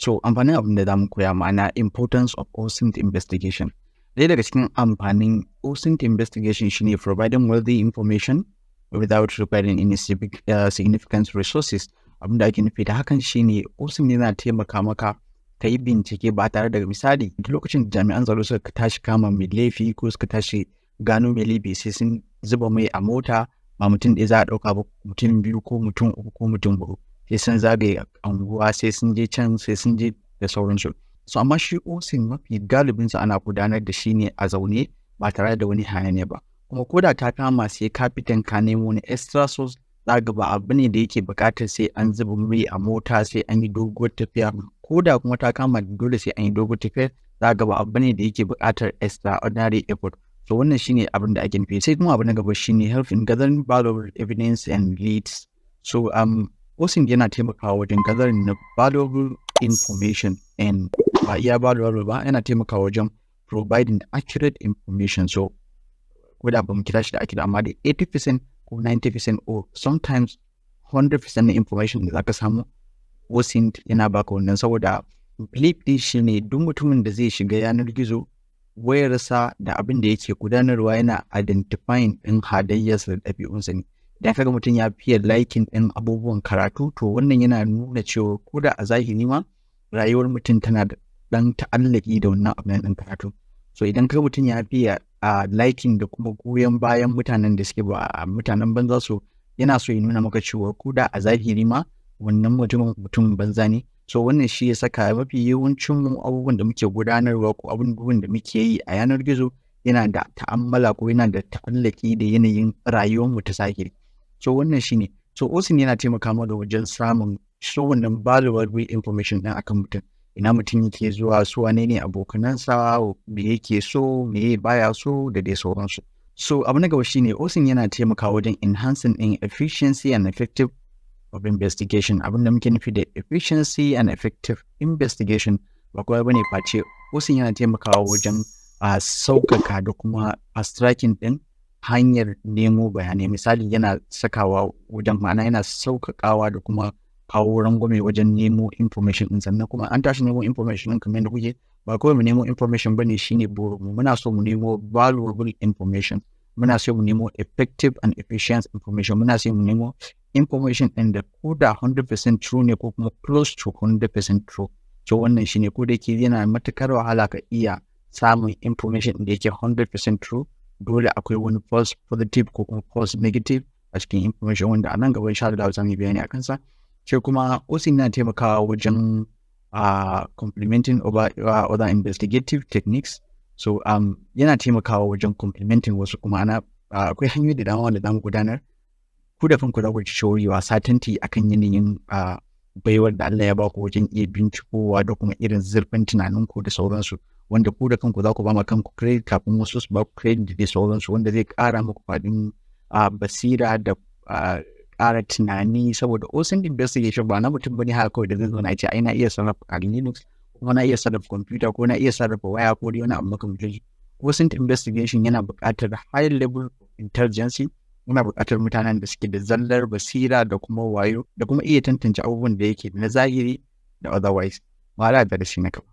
So amfanin abin da zamu koya ma'ana importance of Osint investigation. Ɗaya daga cikin amfanin Osint investigation shine providing worthy information without requiring any significant resources. Abin da ake nufi da hakan shine Osint yana taimaka maka ka yi bincike ba tare da misali duk lokacin da jami'an tsaro suka tashi kama mai laifi ko suka tashi gano mai laifi sai sun zuba mai a mota ba mutum ɗaya za a ɗauka ba mutum biyu ko mutum uku ko mutum huɗu sai sun zagaye anguwa sai sun je can sai sun je da sauransu. So amma shi Osint mafi galibinsa ana gudanar da shi ne a zaune ba tare da wani hayaniya ba. Kuma ko da ta kama sai ka fitan ka nemo wani extra source za ga ba abu ne da yake buƙatar sai an zuba mai a mota sai an yi doguwar tafiya, ko da kuma ta kama dole sai an yi doguwar tafiya za ga ba abu ne da yake buƙatar extraordinary effort. So wannan shine abin da ake nufi. Sai kuma abu na gaba shine help in gathering valuable evidence and leads. So Osint yana taimakawa wajen gathering na valuable information and ba iya valuable ba, yana taimakawa wajen providing accurate information. So ko da ba mu kira shi da accurate amma da 80% ko 90% or sometimes 100% na information da zaka samu Osint yana baka wannan, saboda belief din shi ne duk mutumin da zai shiga yanar gizo wayarsa da abin da yake gudanarwa yana identifying ɗin halayyarsa da ɗabi'unsa ne. Idan kaga mutum ya fiye liking ɗin abubuwan karatu to wannan yana nuna cewa ko da a zahiri ma rayuwar mutum tana da ɗan ta'allaki da wannan abin ɗin karatu. So idan kaga mutum ya fiye liking da kuma goyon bayan mutanen da suke ba mutanen banza, so yana so ya nuna maka cewa ko da a zahiri ma wannan mutum banza ne. So wannan shi ya saka mafi yawancin mu abubuwan da muke gudanarwa ko abubuwan da muke yi a yanar gizo yana da ta'ammala ko yana da ta'allaki da yanayin rayuwar mu ta zahiri. So wannan shi ne. So Osint yana taimaka mana wajen samun wannan valuable information ɗin akan mutum. Ina mutum yake zuwa, su wane ne abokanansa, me yake so, me baya so da dai sauransu. So abu na gaba shine Osint yana taimakawa wajen enhancing in efficiency and effective of investigation. Abin da muke nufi da efficiency and effective investigation ba kawai bane face Osint yana taimakawa wajen sauƙaƙa da kuma fast-tracking ɗin hanyar nemo bayanai. Misali yana sakawa wajen ma'ana yana sauƙaƙawa da kuma kawo rangwame wajen nemo information ɗin, sannan kuma an tashi nemo information ɗin kamar yadda kuke ba kawai mu nemo information bane shine burinmu, muna so mu nemo valuable information, muna so mu nemo effective and efficient information, muna so mu nemo information ɗin da ko da 100% true ne ko kuma close to 100% true. So wannan shine, ko da yake yana matuƙar wahala ka iya samun information da yake 100% true, dole akwai wani false positive ko kuma false negative a cikin information wanda a nan gaba insha Allah za mu yi bayani a kansa. Sai kuma Osint yana taimakawa wajen complementing other investigative techniques. So yana taimakawa wajen complementing wasu kuma akwai hanyoyi da dama wanda zamu gudanar. Ku da kanku za ku ci shorewa satanti akan yanayin baiwar da Allah ya baku wajen iya bincikowa da kuma irin zurfin tunaninku da sauransu, wanda ku da kanku za ku ba ma kanku credit kafin wasu su ba ku credit da sauransu, wanda zai ƙara muku faɗin basira da ƙara tunani. Saboda Osint investigation ba na mutum bane haka kawai da zai zo na ce ai na iya sarrafa Linux ko na iya sarrafa computer ko na iya sarrafa waya ko dai wani abu makamancin. Osint investigation yana buƙatar high level intelligence, yana buƙatar mutanen da suke da zallar basira da kuma wayo da kuma iya tantance abubuwan da yake na zahiri da otherwise. Ma da shi na gaba.